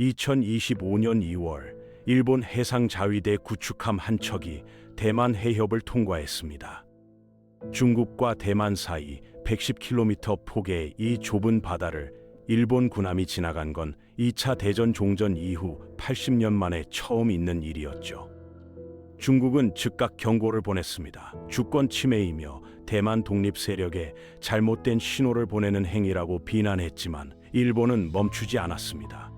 2025년 2월 일본 해상자위대 구축함 한 척이 대만 해협을 통과했습니다. 중국과 대만 사이 110km 폭의 이 좁은 바다를 일본 군함이 지나간 건 2차 대전 종전 이후 80년 만에 처음 있는 일이었죠. 중국은 즉각 경고를 보냈습니다. 주권 침해이며 대만 독립 세력에 잘못된 신호를 보내는 행위라고 비난했지만 일본은 멈추지 않았습니다.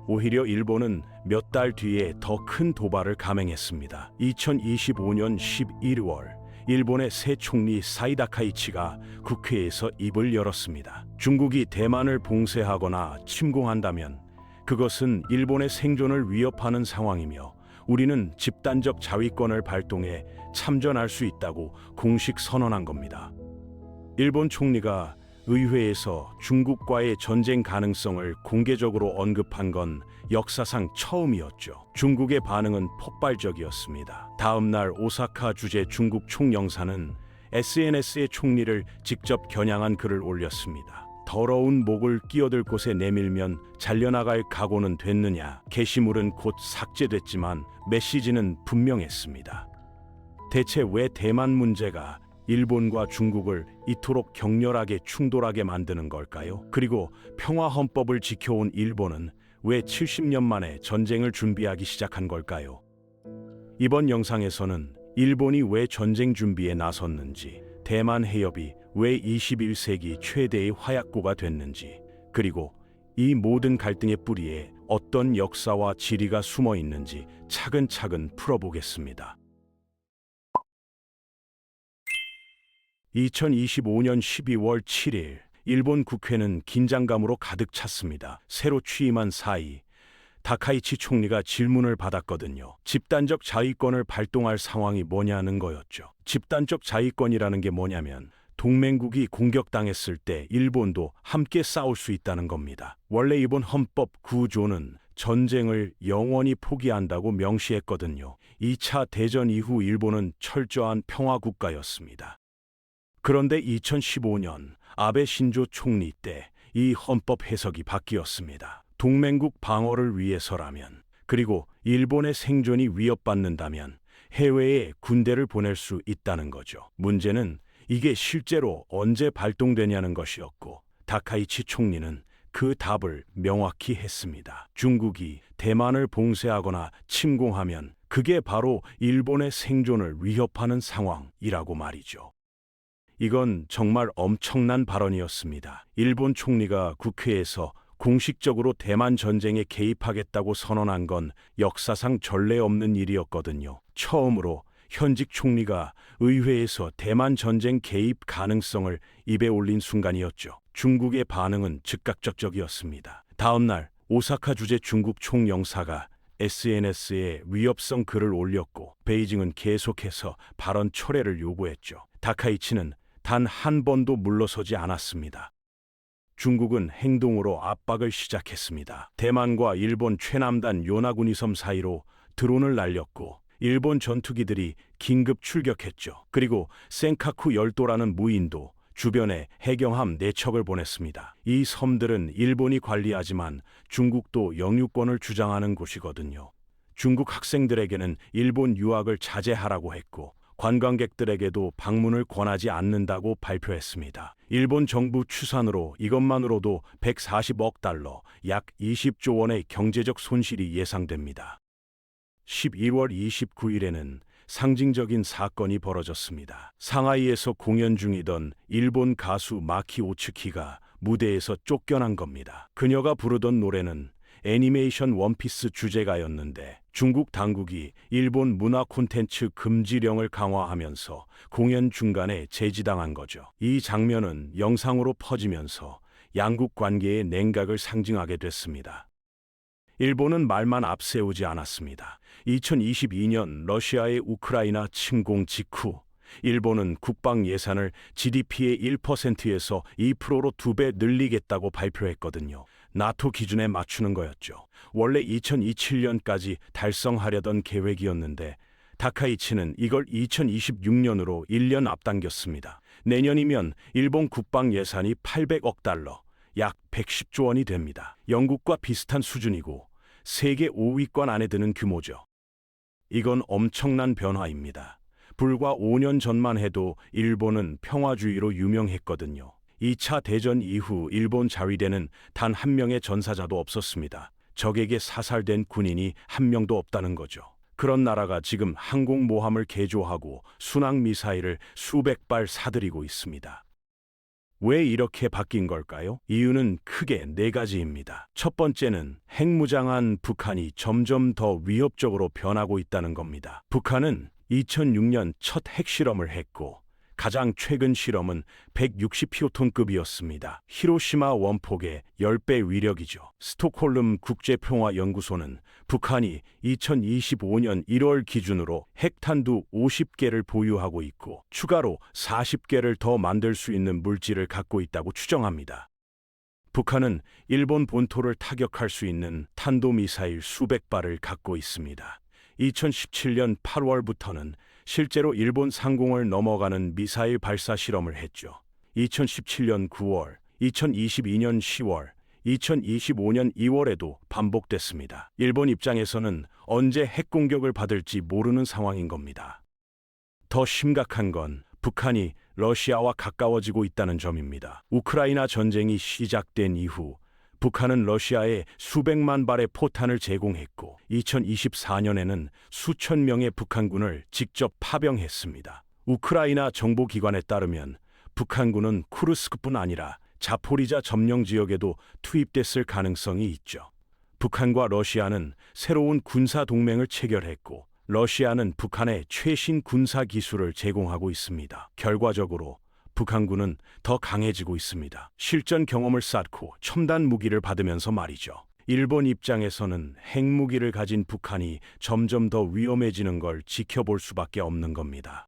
오히려 일본은 몇 달 뒤에 더 큰 도발을 감행했습니다. 2025년 11월 일본의 새 총리 사이다 카이치가 국회에서 입을 열었습니다. 중국이 대만을 봉쇄하거나 침공한다면 그것은 일본의 생존을 위협하는 상황이며 우리는 집단적 자위권을 발동해 참전할 수 있다고 공식 선언한 겁니다. 일본 총리가 의회에서 중국과의 전쟁 가능성을 공개적으로 언급한 건 역사상 처음이었죠. 중국의 반응은 폭발적이었습니다. 다음 날 오사카 주재 중국 총영사는 SNS에 총리를 직접 겨냥한 글을 올렸습니다. 더러운 목을 끼어들 곳에 내밀면 잘려나갈 각오는 됐느냐. 게시물은 곧 삭제됐지만 메시지는 분명했습니다. 대체 왜 대만 문제가 일본과 중국을 이토록 격렬하게 충돌하게 만드는 걸까요? 그리고 평화헌법을 지켜온 일본은 왜 70년 만에 전쟁을 준비하기 시작한 걸까요? 이번 영상에서는 일본이 왜 전쟁 준비에 나섰는지, 대만 해협이 왜 21세기 최대의 화약고가 됐는지, 그리고 이 모든 갈등의 뿌리에 어떤 역사와 지리가 숨어 있는지 차근차근 풀어보겠습니다. 2025년 12월 7일 일본 국회는 긴장감으로 가득 찼습니다. 새로 취임한 사이 다카이치 총리가 질문을 받았거든요. 집단적 자위권을 발동할 상황이 뭐냐는 거였죠. 집단적 자위권이라는 게 뭐냐면 동맹국이 공격당했을 때 일본도 함께 싸울 수 있다는 겁니다. 원래 이번 헌법 구조는 전쟁을 영원히 포기한다고 명시했거든요. 2차 대전 이후 일본은 철저한 평화국가였습니다. 그런데 2015년 아베 신조 총리 때 이 헌법 해석이 바뀌었습니다. 동맹국 방어를 위해서라면, 그리고 일본의 생존이 위협받는다면 해외에 군대를 보낼 수 있다는 거죠. 문제는 이게 실제로 언제 발동되냐는 것이었고, 다카이치 총리는 그 답을 명확히 했습니다. 중국이 대만을 봉쇄하거나 침공하면 그게 바로 일본의 생존을 위협하는 상황이라고 말이죠. 이건 정말 엄청난 발언이었습니다. 일본 총리가 국회에서 공식적으로 대만 전쟁에 개입하겠다고 선언한 건 역사상 전례 없는 일이었거든요. 처음으로 현직 총리가 의회에서 대만 전쟁 개입 가능성을 입에 올린 순간이었죠. 중국의 반응은 즉각적이었습니다. 다음 날 오사카 주재 중국 총영사가 SNS에 위협성 글을 올렸고 베이징은 계속해서 발언 철회를 요구했죠. 다카이치는 단 한 번도 물러서지 않았습니다. 중국은 행동으로 압박을 시작했습니다. 대만과 일본 최남단 요나구니 섬 사이로 드론을 날렸고 일본 전투기들이 긴급 출격했죠. 그리고 센카쿠 열도라는 무인도 주변에 해경함 4척을 보냈습니다. 이 섬들은 일본이 관리하지만 중국도 영유권을 주장하는 곳이거든요. 중국 학생들에게는 일본 유학을 자제하라고 했고 관광객들에게도 방문을 권하지 않는다고 발표했습니다. 일본 정부 추산으로 이것만으로도 140억 달러, 약 20조 원의 경제적 손실이 예상됩니다. 11월 29일에는 상징적인 사건이 벌어졌습니다. 상하이에서 공연 중이던 일본 가수 마키 오츠키가 무대에서 쫓겨난 겁니다. 그녀가 부르던 노래는 애니메이션 원피스 주제가였는데 중국 당국이 일본 문화 콘텐츠 금지령을 강화하면서 공연 중간에 제지당한 거죠. 이 장면은 영상으로 퍼지면서 양국 관계의 냉각을 상징하게 됐습니다. 일본은 말만 앞세우지 않았습니다. 2022년 러시아의 우크라이나 침공 직후 일본은 국방 예산을 GDP의 1%에서 2%로 2배 늘리겠다고 발표했거든요. 나토 기준에 맞추는 거였죠. 원래 2027년까지 달성하려던 계획이었는데 다카이치는 이걸 2026년으로 1년 앞당겼습니다. 내년이면 일본 국방 예산이 800억 달러, 약 110조 원이 됩니다. 영국과 비슷한 수준이고 세계 5위권 안에 드는 규모죠. 이건 엄청난 변화입니다. 불과 5년 전만 해도 일본은 평화주의로 유명했거든요. 2차 대전 이후 일본 자위대는 단 한 명의 전사자도 없었습니다. 적에게 사살된 군인이 한 명도 없다는 거죠. 그런 나라가 지금 항공모함을 개조하고 순항미사일을 수백 발 사들이고 있습니다. 왜 이렇게 바뀐 걸까요? 이유는 크게 네 가지입니다. 첫 번째는 핵무장한 북한이 점점 더 위협적으로 변하고 있다는 겁니다. 북한은 2006년 첫 핵실험을 했고 가장 최근 실험은 160피오톤급이었습니다. 히로시마 원폭의 10배 위력이죠. 스톡홀름 국제평화연구소는 북한이 2025년 1월 기준으로 핵탄두 50개를 보유하고 있고 추가로 40개를 더 만들 수 있는 물질을 갖고 있다고 추정합니다. 북한은 일본 본토를 타격할 수 있는 탄도미사일 수백 발을 갖고 있습니다. 2017년 8월부터는 실제로 일본 상공을 넘어가는 미사일 발사 실험을 했죠. 2017년 9월, 2022년 10월, 2025년 2월에도 반복됐습니다. 일본 입장에서는 언제 핵공격을 받을지 모르는 상황인 겁니다. 더 심각한 건 북한이 러시아와 가까워지고 있다는 점입니다. 우크라이나 전쟁이 시작된 이후 북한은 러시아에 수백만 발의 포탄을 제공했고 2024년에는 수천 명의 북한군을 직접 파병했습니다. 우크라이나 정보기관에 따르면 북한군은 쿠르스크뿐 아니라 자포리자 점령 지역에도 투입됐을 가능성이 있죠. 북한과 러시아는 새로운 군사 동맹을 체결했고 러시아는 북한에 최신 군사 기술을 제공하고 있습니다. 결과적으로 북한군은 더 강해지고 있습니다. 실전 경험을 쌓고 첨단 무기를 받으면서 말이죠. 일본 입장에서는 핵무기를 가진 북한이 점점 더 위험해지는 걸 지켜볼 수밖에 없는 겁니다.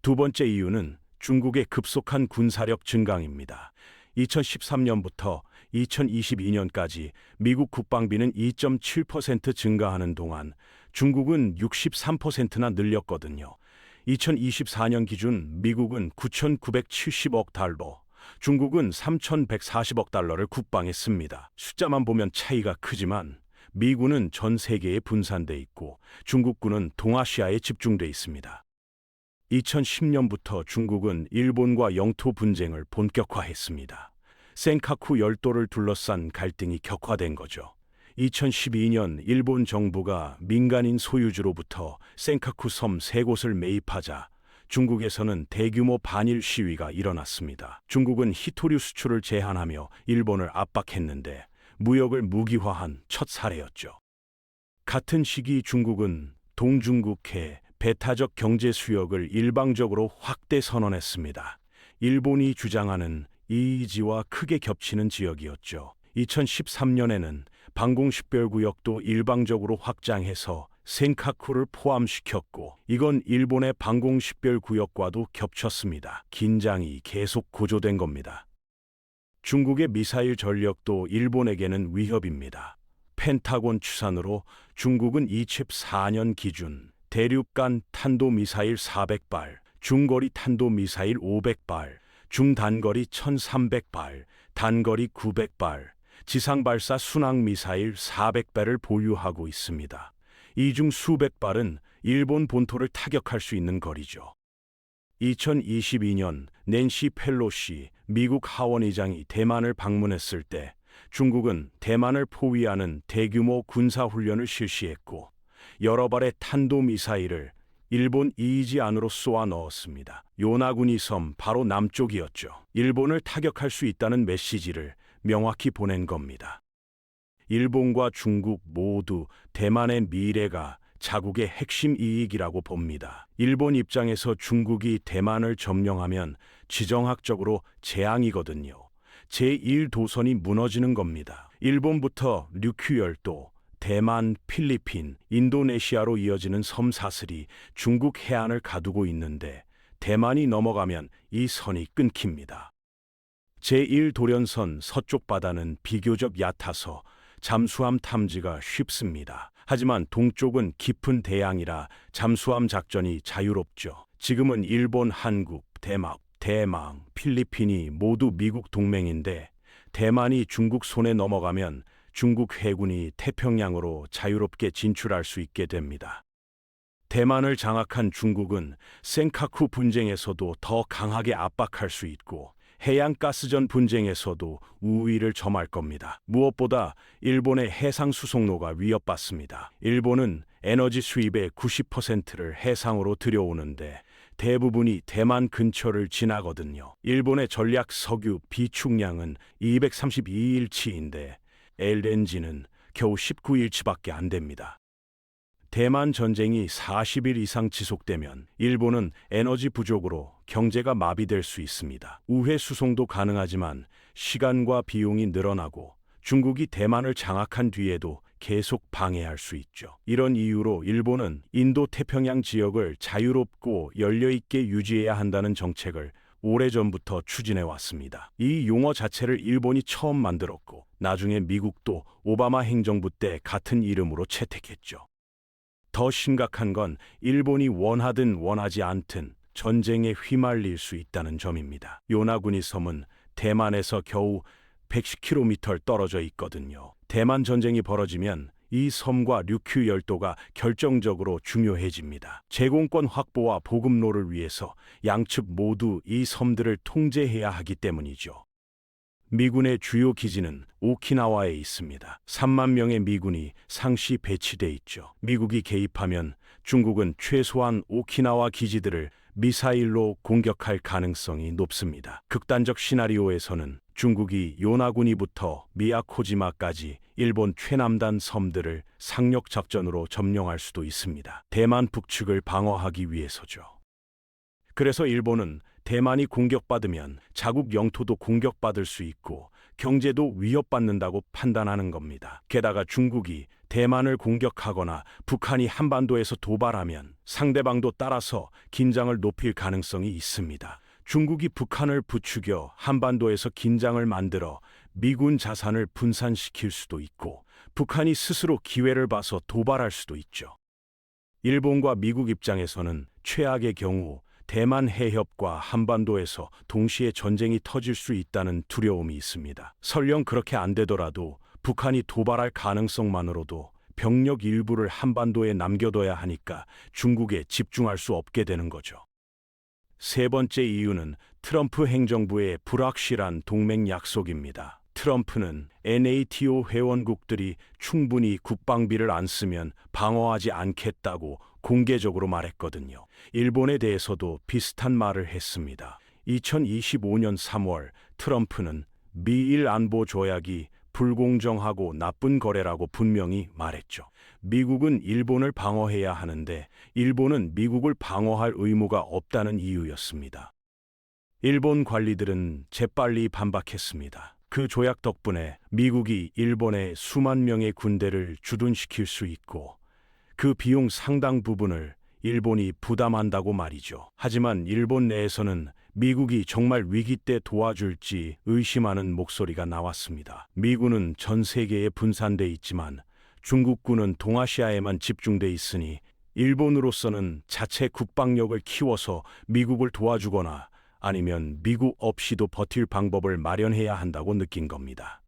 두 번째 이유는 중국의 급속한 군사력 증강입니다. 2013년부터 2022년까지 미국 국방비는 2.7% 증가하는 동안 중국은 63%나 늘렸거든요. 2024년 기준 미국은 9,970억 달러, 중국은 3,140억 달러를 국방에 씁니다. 숫자만 보면 차이가 크지만 미군은 전 세계에 분산돼 있고 중국군은 동아시아에 집중돼 있습니다. 2010년부터 중국은 일본과 영토 분쟁을 본격화했습니다. 센카쿠 열도를 둘러싼 갈등이 격화된 거죠. 2012년 일본 정부가 민간인 소유주로부터 센카쿠 섬 3곳을 매입하자 중국에서는 대규모 반일 시위가 일어났습니다. 중국은 히토류 수출을 제한하며 일본을 압박했는데 무역을 무기화한 첫 사례였죠. 같은 시기 중국은 동중국해 배타적 경제 수역을 일방적으로 확대 선언했습니다. 일본이 주장하는 EEZ와 크게 겹치는 지역이었죠. 2013년에는 방공식별구역도 일방적으로 확장해서 센카쿠를 포함시켰고 이건 일본의 방공식별구역과도 겹쳤습니다. 긴장이 계속 고조된 겁니다. 중국의 미사일 전력도 일본에게는 위협입니다. 펜타곤 추산으로 중국은 2024년 기준 대륙간 탄도미사일 400발, 중거리 탄도미사일 500발, 중단거리 1300발, 단거리 900발, 지상발사 순항미사일 400발을 보유하고 있습니다. 이 중 수백 발은 일본 본토를 타격할 수 있는 거리죠. 2022년 낸시 펠로시 미국 하원의장이 대만을 방문했을 때 중국은 대만을 포위하는 대규모 군사훈련을 실시했고 여러 발의 탄도미사일을 일본 EEZ 안으로 쏘아 넣었습니다. 요나구니 섬 바로 남쪽이었죠. 일본을 타격할 수 있다는 메시지를 명확히 보낸 겁니다. 일본과 중국 모두 대만의 미래가 자국의 핵심 이익이라고 봅니다. 일본 입장에서 중국이 대만을 점령하면 지정학적으로 재앙이거든요. 제1도선이 무너지는 겁니다. 일본부터 류큐열도, 대만, 필리핀, 인도네시아로 이어지는 섬 사슬이 중국 해안을 가두고 있는데 대만이 넘어가면 이 선이 끊깁니다. 제1도련선 서쪽 바다는 비교적 얕아서 잠수함 탐지가 쉽습니다. 하지만 동쪽은 깊은 대양이라 잠수함 작전이 자유롭죠. 지금은 일본, 한국, 대만, 필리핀이 모두 미국 동맹인데 대만이 중국 손에 넘어가면 중국 해군이 태평양으로 자유롭게 진출할 수 있게 됩니다. 대만을 장악한 중국은 센카쿠 분쟁에서도 더 강하게 압박할 수 있고 해양가스전 분쟁에서도 우위를 점할 겁니다. 무엇보다 일본의 해상 수송로가 위협받습니다. 일본은 에너지 수입의 90%를 해상으로 들여오는데 대부분이 대만 근처를 지나거든요. 일본의 전략 석유 비축량은 232일치인데 LNG는 겨우 19일치밖에 안 됩니다. 대만 전쟁이 40일 이상 지속되면 일본은 에너지 부족으로 경제가 마비될 수 있습니다. 우회 수송도 가능하지만 시간과 비용이 늘어나고 중국이 대만을 장악한 뒤에도 계속 방해할 수 있죠. 이런 이유로 일본은 인도 태평양 지역을 자유롭고 열려있게 유지해야 한다는 정책을 오래전부터 추진해 왔습니다. 이 용어 자체를 일본이 처음 만들었고 나중에 미국도 오바마 행정부 때 같은 이름으로 채택했죠. 더 심각한 건 일본이 원하든 원하지 않든 전쟁에 휘말릴 수 있다는 점입니다. 요나구니 섬은 대만에서 겨우 110km 떨어져 있거든요. 대만 전쟁이 벌어지면 이 섬과 류큐 열도가 결정적으로 중요해집니다. 제공권 확보와 보급로를 위해서 양측 모두 이 섬들을 통제해야 하기 때문이죠. 미군의 주요 기지는 오키나와에 있습니다. 3만 명의 미군이 상시 배치돼 있죠. 미국이 개입하면 중국은 최소한 오키나와 기지들을 미사일로 공격할 가능성이 높습니다. 극단적 시나리오에서는 중국이 요나구니부터 미야코지마까지 일본 최남단 섬들을 상륙 작전으로 점령할 수도 있습니다. 대만 북측을 방어하기 위해서죠. 그래서 일본은 대만이 공격받으면 자국 영토도 공격받을 수 있고 경제도 위협받는다고 판단하는 겁니다. 게다가 중국이 대만을 공격하거나 북한이 한반도에서 도발하면 상대방도 따라서 긴장을 높일 가능성이 있습니다. 중국이 북한을 부추겨 한반도에서 긴장을 만들어 미군 자산을 분산시킬 수도 있고 북한이 스스로 기회를 봐서 도발할 수도 있죠. 일본과 미국 입장에서는 최악의 경우 대만 해협과 한반도에서 동시에 전쟁이 터질 수 있다는 두려움이 있습니다. 설령 그렇게 안 되더라도 북한이 도발할 가능성만으로도 병력 일부를 한반도에 남겨둬야 하니까 중국에 집중할 수 없게 되는 거죠. 세 번째 이유는 트럼프 행정부의 불확실한 동맹 약속입니다. 트럼프는 NATO 회원국들이 충분히 국방비를 안 쓰면 방어하지 않겠다고 공개적으로 말했거든요. 일본에 대해서도 비슷한 말을 했습니다. 2025년 3월 트럼프는 미일 안보 조약이 불공정하고 나쁜 거래라고 분명히 말했죠. 미국은 일본을 방어해야 하는데 일본은 미국을 방어할 의무가 없다는 이유였습니다. 일본 관리들은 재빨리 반박했습니다. 그 조약 덕분에 미국이 일본에 수만 명의 군대를 주둔시킬 수 있고 그 비용 상당 부분을 일본이 부담한다고 말이죠. 하지만 일본 내에서는 미국이 정말 위기 때 도와줄지 의심하는 목소리가 나왔습니다. 미군은 전 세계에 분산돼 있지만 중국군은 동아시아에만 집중돼 있으니 일본으로서는 자체 국방력을 키워서 미국을 도와주거나 아니면 미국 없이도 버틸 방법을 마련해야 한다고 느낀 겁니다.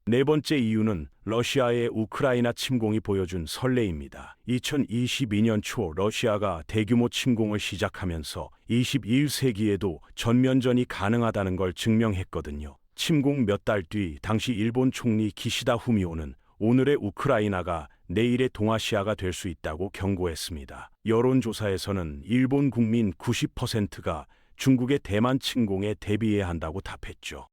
네 번째 이유는 러시아의 우크라이나 침공이 보여준 선례입니다. 2022년 초 러시아가 대규모 침공을 시작하면서 21세기에도 전면전이 가능하다는 걸 증명했거든요. 침공 몇 달 뒤 당시 일본 총리 기시다 후미오는 오늘의 우크라이나가 내일의 동아시아가 될 수 있다고 경고했습니다. 여론조사에서는 일본 국민 90%가 중국의 대만 침공에 대비해야 한다고 답했죠.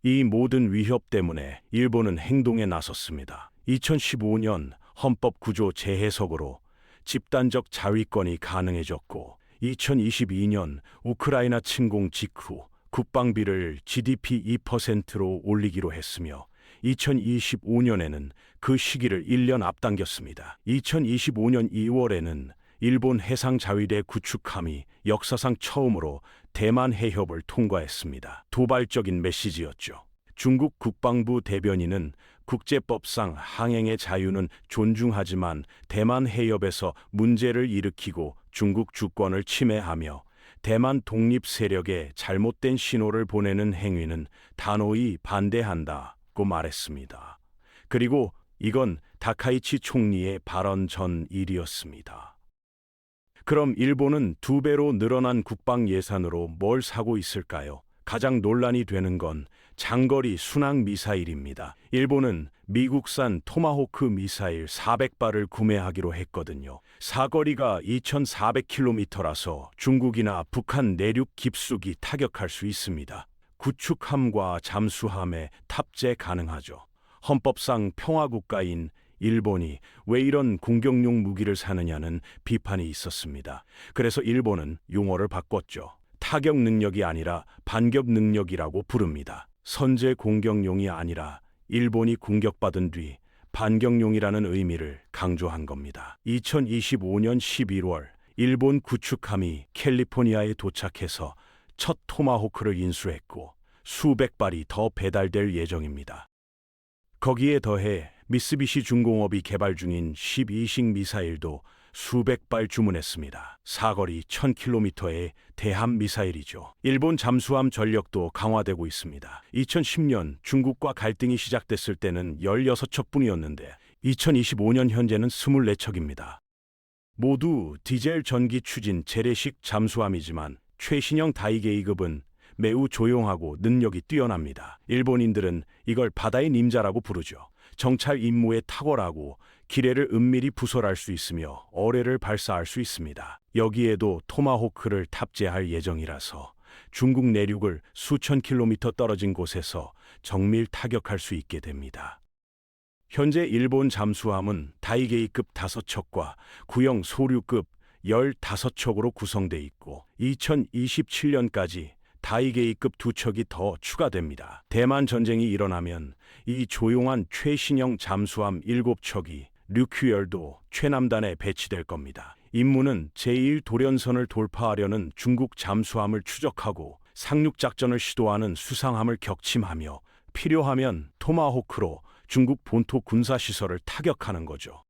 이 모든 위협 때문에 일본은 행동에 나섰습니다. 2015년 헌법 구조 재해석으로 집단적 자위권이 가능해졌고 2022년 우크라이나 침공 직후 국방비를 GDP 2%로 올리기로 했으며 2025년에는 그 시기를 1년 앞당겼습니다. 2025년 2월에는 일본 해상자위대 구축함이 역사상 처음으로 대만 해협을 통과했습니다. 도발적인 메시지였죠. 중국 국방부 대변인은 국제법상 항행의 자유는 존중하지만 대만 해협에서 문제를 일으키고 중국 주권을 침해하며 대만 독립 세력에 잘못된 신호를 보내는 행위는 단호히 반대한다고 말했습니다. 그리고 이건 다카이치 총리의 발언 전 일이었습니다. 그럼 일본은 2배로 늘어난 국방 예산으로 뭘 사고 있을까요? 가장 논란이 되는 건 장거리 순항 미사일입니다. 일본은 미국산 토마호크 미사일 400발을 구매하기로 했거든요. 사거리가 2,400km라서 중국이나 북한 내륙 깊숙이 타격할 수 있습니다. 구축함과 잠수함에 탑재 가능하죠. 헌법상 평화국가인 일본이 왜 이런 공격용 무기를 사느냐는 비판이 있었습니다. 그래서 일본은 용어를 바꿨죠. 타격 능력이 아니라 반격 능력이라고 부릅니다. 선제 공격용이 아니라 일본이 공격받은 뒤 반격용이라는 의미를 강조한 겁니다. 2025년 11월 일본 구축함이 캘리포니아에 도착해서 첫 토마호크를 인수했고 수백 발이 더 배달될 예정입니다. 거기에 더해 미쓰비시 중공업이 개발 중인 12식 미사일도 수백 발 주문했습니다. 사거리 1000km의 대함 미사일이죠. 일본 잠수함 전력도 강화되고 있습니다. 2010년 중국과 갈등이 시작됐을 때는 16척뿐이었는데 2025년 현재는 24척입니다. 모두 디젤 전기 추진 재래식 잠수함이지만 최신형 다이게이급은 매우 조용하고 능력이 뛰어납니다. 일본인들은 이걸 바다의 님자라고 부르죠. 정찰 임무에 탁월하고 기뢰를 은밀히 부설할 수 있으며 어뢰를 발사할 수 있습니다. 여기에도 토마호크를 탑재할 예정이라서 중국 내륙을 수천 킬로미터 떨어진 곳에서 정밀 타격할 수 있게 됩니다. 현재 일본 잠수함은 다이게이급 5척과 구형 소류급 15척으로 구성돼 있고 2027년까지 다이게이급 2척이 더 추가됩니다. 대만 전쟁이 일어나면 이 조용한 최신형 잠수함 7척이 류큐열도 최남단에 배치될 겁니다. 임무는 제1도련선을 돌파하려는 중국 잠수함을 추적하고 상륙작전을 시도하는 수상함을 격침하며 필요하면 토마호크로 중국 본토 군사시설을 타격하는 거죠.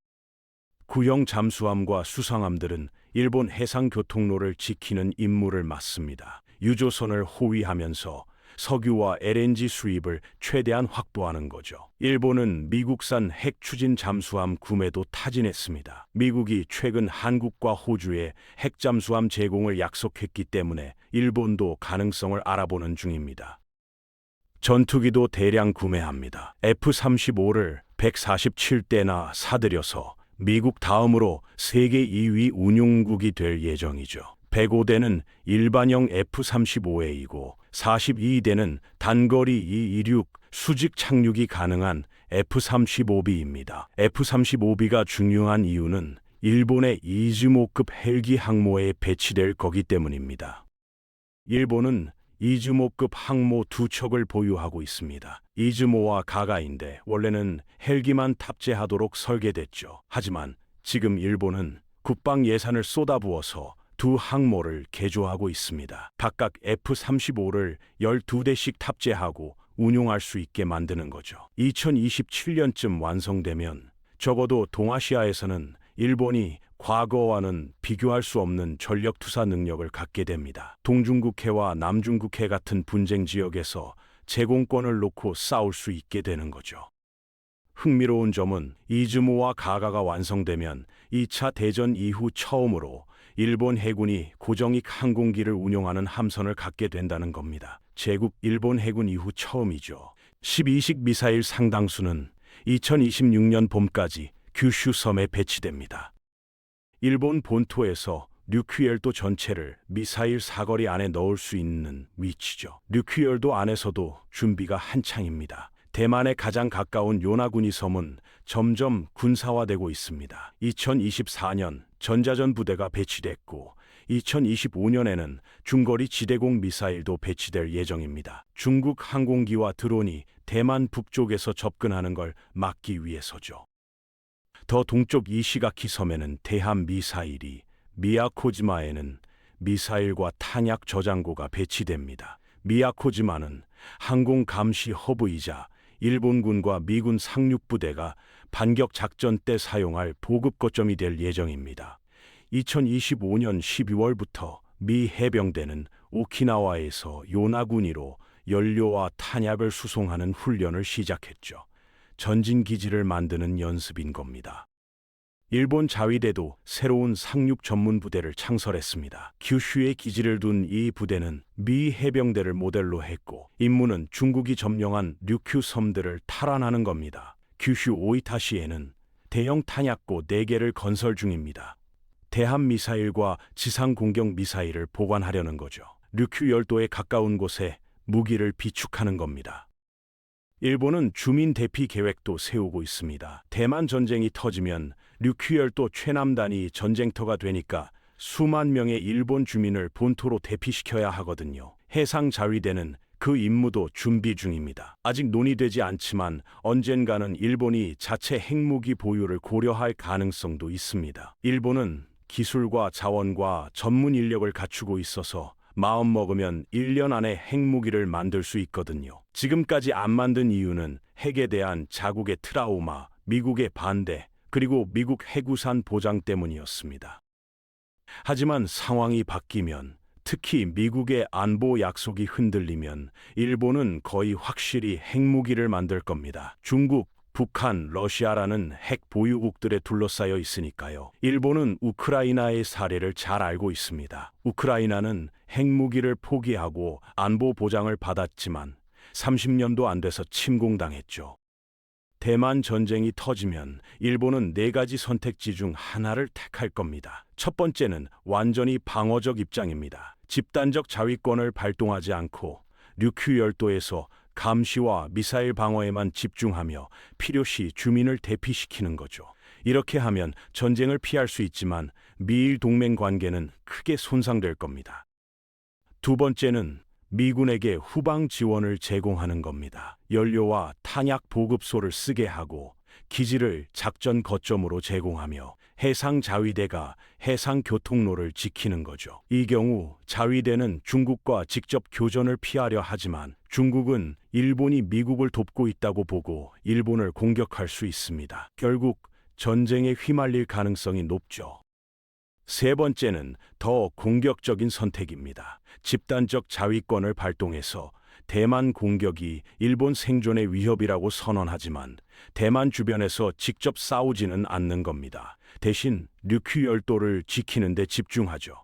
구형 잠수함과 수상함들은 일본 해상교통로를 지키는 임무를 맡습니다. 유조선을 호위하면서 석유와 LNG 수입을 최대한 확보하는 거죠. 일본은 미국산 핵 추진 잠수함 구매도 타진했습니다. 미국이 최근 한국과 호주에 핵 잠수함 제공을 약속했기 때문에 일본도 가능성을 알아보는 중입니다. 전투기도 대량 구매합니다. F-35를 147대나 사들여서 미국 다음으로 세계 2위 운용국이 될 예정이죠. 105대는 일반형 F-35A이고 42대는 단거리 E-26 수직 착륙이 가능한 F-35B입니다. F-35B가 중요한 이유는 일본의 이즈모급 헬기 항모에 배치될 거기 때문입니다. 일본은 이즈모급 항모 2척을 보유하고 있습니다. 이즈모와 가가인데 원래는 헬기만 탑재하도록 설계됐죠. 하지만 지금 일본은 국방 예산을 쏟아부어서 두 항모를 개조하고 있습니다. 각각 F-35를 12대씩 탑재하고 운용할 수 있게 만드는 거죠. 2027년쯤 완성되면 적어도 동아시아에서는 일본이 과거와는 비교할 수 없는 전력 투사 능력을 갖게 됩니다. 동중국해와 남중국해 같은 분쟁 지역에서 제공권을 놓고 싸울 수 있게 되는 거죠. 흥미로운 점은 이즈모와 가가가 완성되면 2차 대전 이후 처음으로 일본 해군이 고정익 항공기를 운용하는 함선을 갖게 된다는 겁니다. 제국 일본 해군 이후 처음이죠. 12식 미사일 상당수는 2026년 봄까지 규슈 섬에 배치됩니다. 일본 본토에서 류큐열도 전체를 미사일 사거리 안에 넣을 수 있는 위치죠. 류큐열도 안에서도 준비가 한창입니다. 대만에 가장 가까운 요나구니 섬은 점점 군사화되고 있습니다. 2024년 전자전 부대가 배치됐고 2025년에는 중거리 지대공 미사일도 배치될 예정입니다. 중국 항공기와 드론이 대만 북쪽에서 접근하는 걸 막기 위해서죠. 더 동쪽 이시가키 섬에는 대함 미사일이, 미야코지마에는 미사일과 탄약 저장고가 배치됩니다. 미야코지마는 항공 감시 허브이자 일본군과 미군 상륙부대가 반격 작전 때 사용할 보급 거점이 될 예정입니다. 2025년 12월부터 미 해병대는 오키나와에서 요나구니로 연료와 탄약을 수송하는 훈련을 시작했죠. 전진 기지를 만드는 연습인 겁니다. 일본 자위대도 새로운 상륙 전문 부대를 창설했습니다. 규슈에 기지를 둔 이 부대는 미 해병대를 모델로 했고 임무는 중국이 점령한 류큐 섬들을 탈환하는 겁니다. 규슈 오이타시에는 대형 탄약고 4개를 건설 중입니다. 대함 미사일과 지상 공격 미사일을 보관하려는 거죠. 류큐 열도에 가까운 곳에 무기를 비축하는 겁니다. 일본은 주민 대피 계획도 세우고 있습니다. 대만 전쟁이 터지면 류큐 열도 최남단이 전쟁터가 되니까 수만 명의 일본 주민을 본토로 대피시켜야 하거든요. 해상 자위대는 그 임무도 준비 중입니다. 아직 논의되지 않지만 언젠가는 일본이 자체 핵무기 보유를 고려할 가능성도 있습니다. 일본은 기술과 자원과 전문 인력을 갖추고 있어서 마음 먹으면 1년 안에 핵무기를 만들 수 있거든요. 지금까지 안 만든 이유는 핵에 대한 자국의 트라우마, 미국의 반대, 그리고 미국 핵우산 보장 때문이었습니다. 하지만 상황이 바뀌면, 특히 미국의 안보 약속이 흔들리면 일본은 거의 확실히 핵무기를 만들 겁니다. 중국, 북한, 러시아라는 핵 보유국들에 둘러싸여 있으니까요. 일본은 우크라이나의 사례를 잘 알고 있습니다. 우크라이나는 핵무기를 포기하고 안보 보장을 받았지만 30년도 안 돼서 침공당했죠. 대만 전쟁이 터지면 일본은 4가지 선택지 중 하나를 택할 겁니다. 첫 번째는 완전히 방어적 입장입니다. 집단적 자위권을 발동하지 않고 류큐 열도에서 감시와 미사일 방어에만 집중하며 필요시 주민을 대피시키는 거죠. 이렇게 하면 전쟁을 피할 수 있지만 미일 동맹 관계는 크게 손상될 겁니다. 두 번째는 미군에게 후방 지원을 제공하는 겁니다. 연료와 탄약 보급소를 쓰게 하고 기지를 작전 거점으로 제공하며 해상 자위대가 해상 교통로를 지키는 거죠. 이 경우 자위대는 중국과 직접 교전을 피하려 하지만 중국은 일본이 미국을 돕고 있다고 보고 일본을 공격할 수 있습니다. 결국 전쟁에 휘말릴 가능성이 높죠. 세 번째는 더 공격적인 선택입니다. 집단적 자위권을 발동해서 대만 공격이 일본 생존의 위협이라고 선언하지만 대만 주변에서 직접 싸우지는 않는 겁니다. 대신 류큐 열도를 지키는 데 집중하죠.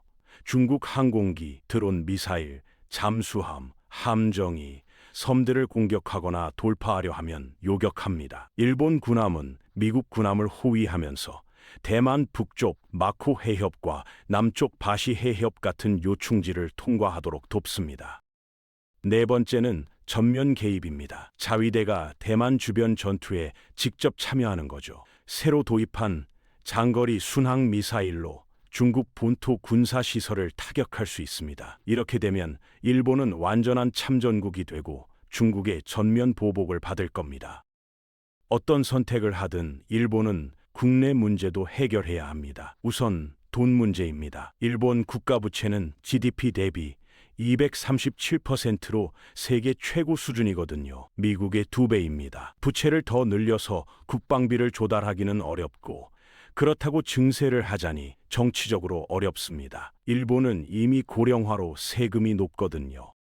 중국 항공기, 드론 미사일, 잠수함, 함정이 섬들을 공격하거나 돌파하려 하면 요격합니다. 일본 군함은 미국 군함을 호위하면서 대만 북쪽 마코 해협과 남쪽 바시 해협 같은 요충지를 통과하도록 돕습니다. 네 번째는 전면 개입입니다. 자위대가 대만 주변 전투에 직접 참여하는 거죠. 새로 도입한 장거리 순항 미사일로 중국 본토 군사시설을 타격할 수 있습니다. 이렇게 되면 일본은 완전한 참전국이 되고 중국의 전면 보복을 받을 겁니다. 어떤 선택을 하든 일본은 국내 문제도 해결해야 합니다. 우선 돈 문제입니다. 일본 국가부채는 GDP 대비 237%로 세계 최고 수준이거든요. 미국의 2배입니다. 부채를 더 늘려서 국방비를 조달하기는 어렵고 그렇다고 증세를 하자니 정치적으로 어렵습니다. 일본은 이미 고령화로 세금이 높거든요.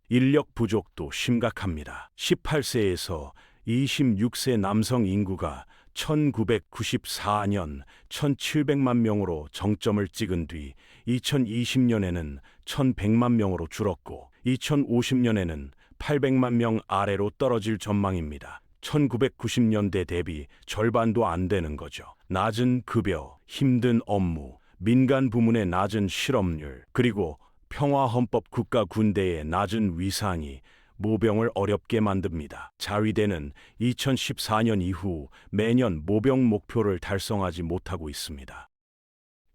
인력 부족도 심각합니다. 18세에서 26세 남성 인구가 1994년 1700만 명으로 정점을 찍은 뒤 2020년에는 1100만 명으로 줄었고 2050년에는 800만 명 아래로 떨어질 전망입니다. 1990년대 대비 절반도 안 되는 거죠. 낮은 급여, 힘든 업무, 민간 부문의 낮은 실업률, 그리고 평화헌법 국가 군대의 낮은 위상이 모병을 어렵게 만듭니다. 자위대는 2014년 이후 매년 모병 목표를 달성하지 못하고 있습니다.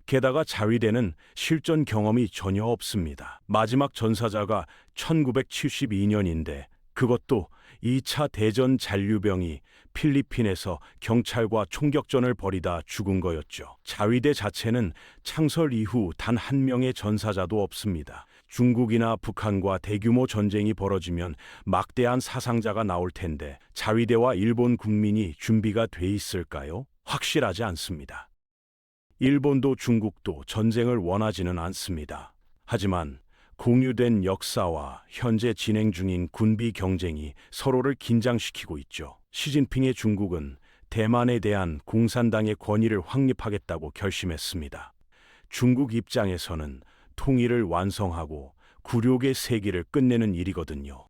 게다가 자위대는 실전 경험이 전혀 없습니다. 마지막 전사자가 1972년인데 그것도 2차 대전 잔류병이 필리핀에서 경찰과 총격전을 벌이다 죽은 거였죠. 자위대 자체는 창설 이후 단 한 명의 전사자도 없습니다. 중국이나 북한과 대규모 전쟁이 벌어지면 막대한 사상자가 나올 텐데 자위대와 일본 국민이 준비가 돼 있을까요? 확실하지 않습니다. 일본도 중국도 전쟁을 원하지는 않습니다. 하지만 공유된 역사와 현재 진행 중인 군비 경쟁이 서로를 긴장시키고 있죠. 시진핑의 중국은 대만에 대한 공산당의 권위를 확립하겠다고 결심했습니다. 중국 입장에서는 통일을 완성하고 굴욕의 세기를 끝내는 일이거든요.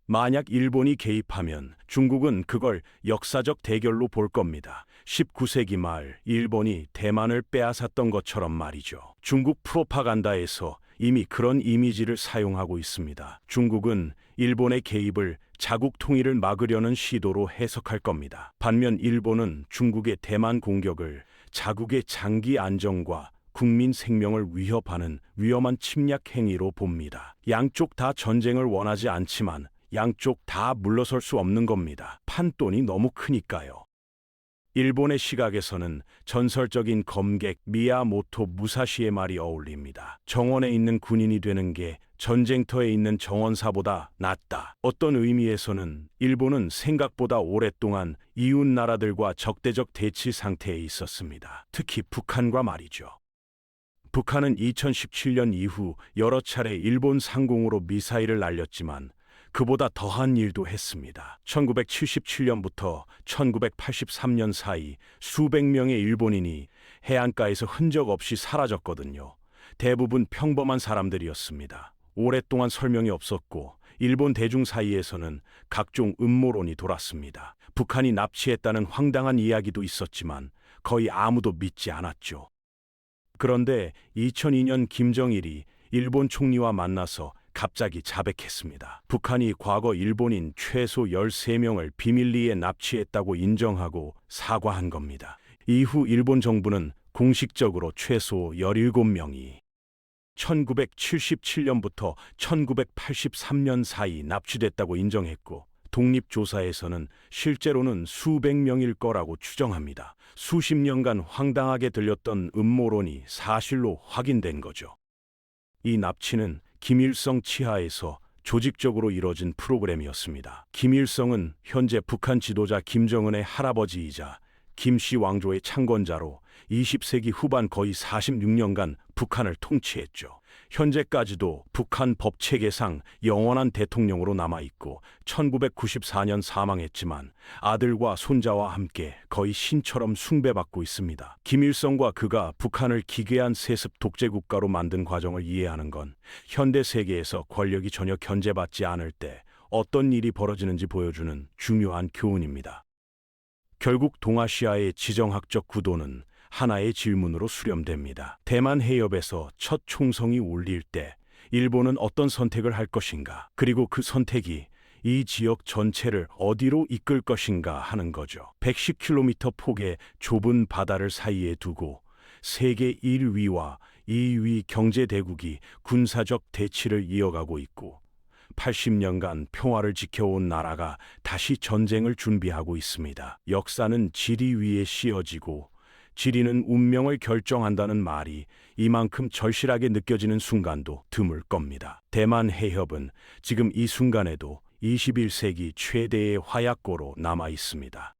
만약 일본이 개입하면 중국은 그걸 역사적 대결로 볼 겁니다. 19세기 말 일본이 대만을 빼앗았던 것처럼 말이죠. 중국 프로파간다에서 이미 그런 이미지를 사용하고 있습니다. 중국은 일본의 개입을 자국 통일을 막으려는 시도로 해석할 겁니다. 반면 일본은 중국의 대만 공격을 자국의 장기 안정과 국민 생명을 위협하는 위험한 침략 행위로 봅니다. 양쪽 다 전쟁을 원하지 않지만 양쪽 다 물러설 수 없는 겁니다. 판돈이 너무 크니까요. 일본의 시각에서는 전설적인 검객 미야모토 무사시의 말이 어울립니다. 정원에 있는 군인이 되는 게 전쟁터에 있는 정원사보다 낫다. 어떤 의미에서는 일본은 생각보다 오랫동안 이웃 나라들과 적대적 대치 상태에 있었습니다. 특히 북한과 말이죠. 북한은 2017년 이후 여러 차례 일본 상공으로 미사일을 날렸지만 그보다 더한 일도 했습니다. 1977년부터 1983년 사이 수백 명의 일본인이 해안가에서 흔적 없이 사라졌거든요. 대부분 평범한 사람들이었습니다. 오랫동안 설명이 없었고 일본 대중 사이에서는 각종 음모론이 돌았습니다. 북한이 납치했다는 황당한 이야기도 있었지만 거의 아무도 믿지 않았죠. 그런데 2002년 김정일이 일본 총리와 만나서 갑자기 자백했습니다. 북한이 과거 일본인 최소 13명을 비밀리에 납치했다고 인정하고 사과한 겁니다. 이후 일본 정부는 공식적으로 최소 17명이 1977년부터 1983년 사이 납치됐다고 인정했고 독립조사에서는 실제로는 수백 명일 거라고 추정합니다. 수십 년간 황당하게 들렸던 음모론이 사실로 확인된 거죠. 이 납치는 김일성 치하에서 조직적으로 이뤄진 프로그램이었습니다. 김일성은 현재 북한 지도자 김정은의 할아버지이자 김씨 왕조의 창건자로 20세기 후반 거의 46년간 북한을 통치했죠. 현재까지도 북한 법 체계상 영원한 대통령으로 남아있고 1994년 사망했지만 아들과 손자와 함께 거의 신처럼 숭배받고 있습니다. 김일성과 그가 북한을 기괴한 세습 독재 국가로 만든 과정을 이해하는 건 현대 세계에서 권력이 전혀 견제받지 않을 때 어떤 일이 벌어지는지 보여주는 중요한 교훈입니다. 결국 동아시아의 지정학적 구도는 하나의 질문으로 수렴됩니다. 대만 해협에서 첫 총성이 울릴 때 일본은 어떤 선택을 할 것인가? 그리고 그 선택이 이 지역 전체를 어디로 이끌 것인가 하는 거죠. 110km 폭의 좁은 바다를 사이에 두고 세계 1위와 2위 경제대국이 군사적 대치를 이어가고 있고 80년간 평화를 지켜온 나라가 다시 전쟁을 준비하고 있습니다. 역사는 지리 위에 씌어지고 지리는 운명을 결정한다는 말이 이만큼 절실하게 느껴지는 순간도 드물 겁니다. 대만 해협은 지금 이 순간에도 21세기 최대의 화약고로 남아 있습니다.